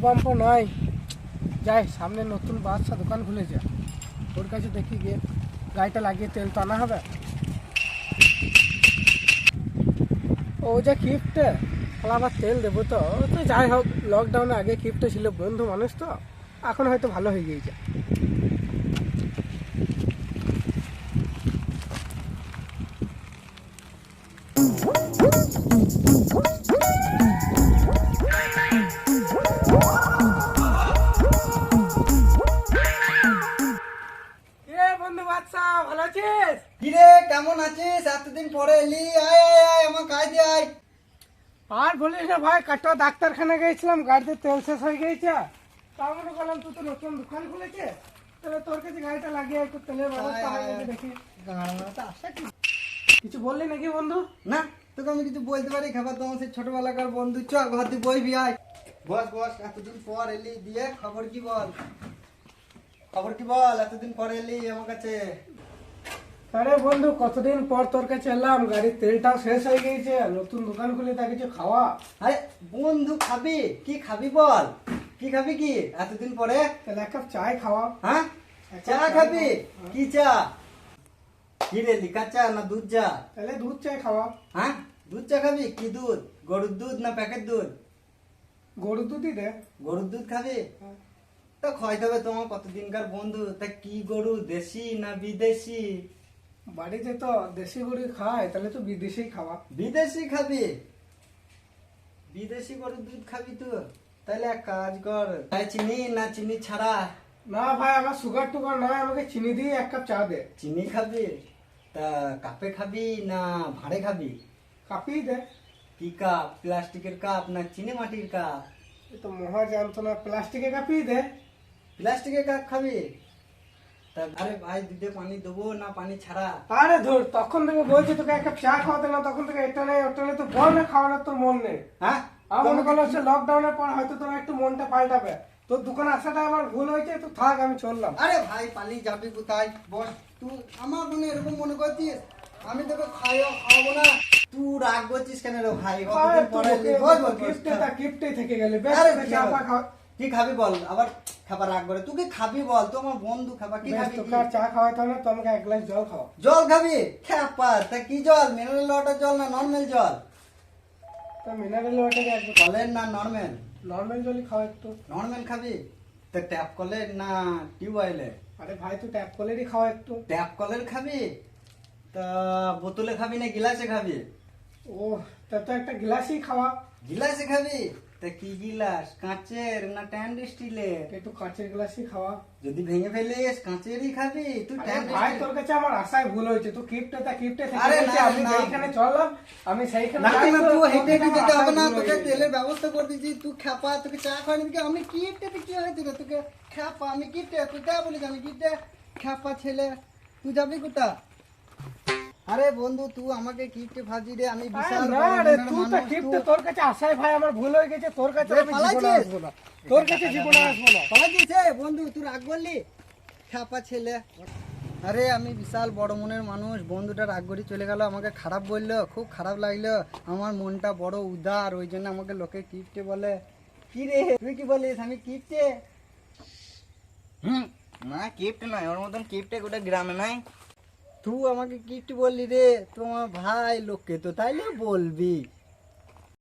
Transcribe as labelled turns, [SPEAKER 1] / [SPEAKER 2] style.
[SPEAKER 1] পাম্পও নয়, যাই সামনে নতুন বাদশা দোকান খুলেছে, ওর কাছে দেখি গিয়ে গাড়িটা লাগিয়ে তেল তো আনা হবে। ও যা কিফটে আবার তেল দেবো তো, তো যাই হোক লকডাউনে আগে কিফটে ছিল, বন্ধু মানুষ তো এখন হয়তো ভালো হয়ে গিয়েছে। বন্ধু বাদশা ভালো আছিস?
[SPEAKER 2] কিরে কেমন আছিস? এতদিন পরে এলি, আয় আয় আয় আমার কাজে আয়।
[SPEAKER 1] আর বলিস না ভাই, কাটোয়া ডাক্তারখানা গিয়েছিলাম, গাড়িতে তেল শেষ হয়ে গিয়েছে। তার মনে করলাম তুই তো নতুন দোকান খুলেছে, তাহলে তোর কাছে গাড়িটা লাগিয়ে একটু তেলের ব্যবস্থা হয় নাকি দেখি। কিছু বললি নাকি বন্ধু?
[SPEAKER 2] না, তোকে আমি কিছু বলতে পারি? খাবার তোমার সেই ছোটবেলাকার বন্ধু, চ ঘর দিয়ে বই আয়। বস বস, এতদিন পর এলি, দিয়ে খবর কি বল? খবর কি বল, এতদিন পর এলি আমার কাছে?
[SPEAKER 1] আরে বন্ধু কতদিন পর তোর কাছে এলাম, গাড়ির তেলটাও শেষ হয়ে গিয়েছে, নতুন দোকান খুলে তা কিছু খাওয়া।
[SPEAKER 2] আরে বন্ধু, খাবি কি? খাবি বল, কি খাবি? কি এতদিন পরে?
[SPEAKER 1] তাহলে এক কাপ চায় খাওয়া।
[SPEAKER 2] হ্যাঁ, চা খাবি? কি চা? কি রে, লিকা চা না দুধ চা?
[SPEAKER 1] তাহলে দুধ চায় খাওয়া।
[SPEAKER 2] হ্যাঁ, দুধ চা খাবি? কি দুধ? গরুর দুধ না প্যাকেট দুধ?
[SPEAKER 1] গরুর দুধই দে।
[SPEAKER 2] গরুর দুধ খাবি? তা খাইতে হবে, তোমার কতদিনকার বন্ধু। তা কি গরু, দেশি না বিদেশি?
[SPEAKER 1] বাড়িতে তো দেশি গরু খায়, তাহলে তো বিদেশি খাওয়া।
[SPEAKER 2] বিদেশি খাবি? বিদেশি গরুর দুধ খাবি তো? তাহলে এক কাজ কর, চিনি না চিনি ছাড়া?
[SPEAKER 1] না ভাই, আমার সুগার টুগার নয়, আমাকে চিনি দিয়ে এক কাপ চা দে।
[SPEAKER 2] চিনি খাবি? তা কাপে খাবি না ভাঁড়ে খাবি?
[SPEAKER 1] কাপই দে।
[SPEAKER 2] কি কাপ, প্লাস্টিকের কাপ না চিনি মাটির কাপ?
[SPEAKER 1] এ তো মহা জানতো না, প্লাস্টিকের কাপই দে।
[SPEAKER 2] প্লাস্টিকের কাপ খাবি? তা আরে ভাই, দুধে পানি দেবো না পানি ছাড়া?
[SPEAKER 1] আরে ধর, তখন থেকে বলছি তোকে এক কাপ চা খাওয়াতে, না তখন থেকে এটা নেই ওটা নেই, তো বল না খাওয়ানোর তোর মন নেই।
[SPEAKER 2] হ্যাঁ,
[SPEAKER 1] আমার মনে করলো হচ্ছে লকডাউনের পর হয়তো তোর একটু মনটা পাল্টাবে। তোর দোকানে আসাটা আমার ভুল হয়েছে, তুই থাক, আমি চললাম।
[SPEAKER 2] আরে ভাই, পালিয়ে যাবি কোথায়? বস, তুই আমার মনে এরকম মনে করছিস আমি তোকে খাওয়াবো না? তুই রাগ করছিস কেন রে ভাই? কতদিন পরে এলি, বল বল,
[SPEAKER 1] গিফটে থেকে গেলে বেশ,
[SPEAKER 2] আরে
[SPEAKER 1] চা পা খাওয়া।
[SPEAKER 2] কি খাবি বল? আবার খাবার রাগ করে? তুই কি খাবি বল? তো আমার বন্ধু, খাবার কি খাবি?
[SPEAKER 1] তোকে আর চা খাওয়াতে হবে না, তো আমাকে এক গ্লাস জল খাওয়া।
[SPEAKER 2] জল খাবি? খ্যাপা, তা কি জল? মিনারেল ওয়াটার জল না নর্মাল জল?
[SPEAKER 1] তো মিনারেল ওয়াটার একটু
[SPEAKER 2] কলের না নর্মাল?
[SPEAKER 1] নর্মাল জলই খাওয়া একটু।
[SPEAKER 2] নর্মাল খাবি? তা ট্যাপ কলের না টিউবওয়েলের?
[SPEAKER 1] আরে ভাই, তুই ট্যাপ কলেরই খাওয়া একটু।
[SPEAKER 2] ট্যাপ কলের খাবি? তা বোতলে খাবি না গিলাসে খাবি?
[SPEAKER 1] ও, তা তো একটা গ্লাসই খাওয়া।
[SPEAKER 2] গিলাসে খাবি? তা কি গিলাস, কাঁচের না ট্যান্ড স্টিলের?
[SPEAKER 1] একটু কাঁচের গ্লাসই খাওয়া।
[SPEAKER 2] যদি ভেঙে ফেলিস কাঁচেরই খাবি তুই?
[SPEAKER 1] আরে
[SPEAKER 2] ট্যান্ড
[SPEAKER 1] ভাই, তোর কাছে আমার আশায় ভুল হয়েছে, তুই কিপটে থেকে
[SPEAKER 2] আরে
[SPEAKER 1] গেছে,
[SPEAKER 2] না,
[SPEAKER 1] আমি
[SPEAKER 2] না।
[SPEAKER 1] সেইখানে চললাম, আমি সেইখানে
[SPEAKER 2] না
[SPEAKER 1] যাই
[SPEAKER 2] না,
[SPEAKER 1] তো,
[SPEAKER 2] তুই
[SPEAKER 1] তোর
[SPEAKER 2] হেঁটে
[SPEAKER 1] কাছে
[SPEAKER 2] হেঁটে
[SPEAKER 1] আমার
[SPEAKER 2] যেতে হবে
[SPEAKER 1] আশায়
[SPEAKER 2] না,
[SPEAKER 1] ভুল
[SPEAKER 2] তোকে
[SPEAKER 1] হয়ে গেছে।
[SPEAKER 2] তেলের ব্যবস্থা করে দিয়েছি। তুই খ্যাপা, তোকে চা খাওয়ানি দিকে আমি কি হেঁটে, কি হয়েছে রে তোকে? খ্যাপা, আমি কিটে, তুই তা বলিস আমি কিটে? খ্যাপা ছেলে, তুই যাবি কোথা? আরে বন্ধু, তুই আমাকে কিটে ভাবছি রে, আমি বিশাল
[SPEAKER 1] আরে না
[SPEAKER 2] বড়
[SPEAKER 1] রে,
[SPEAKER 2] মনের
[SPEAKER 1] তুই তো
[SPEAKER 2] মানুষ।
[SPEAKER 1] কিপটে, তোর কাছে আশায় ভাই আমার ভুল হয়ে গেছে, তোর কাছে
[SPEAKER 2] এ,
[SPEAKER 1] আমি
[SPEAKER 2] পালাইছিস?
[SPEAKER 1] জীবনে আসবো না, তোর কাছে জীবনে আসবো না।
[SPEAKER 2] পালা দিয়েছে বন্ধু, তুই রাগ করলি? খ্যাপা ছেলে। আরে আমি বিশাল বড় মনের মানুষ, বন্ধুটা রাগ করে চলে গেল, আমাকে খারাপ বললো, খুব খারাপ লাগলো। আমার মনটা বড় উদার, ওই জন্য আমাকে লোকে কিপটে বলে। কি রে, তুই কি বলিস আমি কিপটে?
[SPEAKER 3] না, কিপ্ট নয়, ওর মতন কিপ্টে গোটা গ্রামে নাই।
[SPEAKER 2] তুই আমাকে কিপটে বললি রে? তোমার ভাই লোককে তো তাইলে বলবি।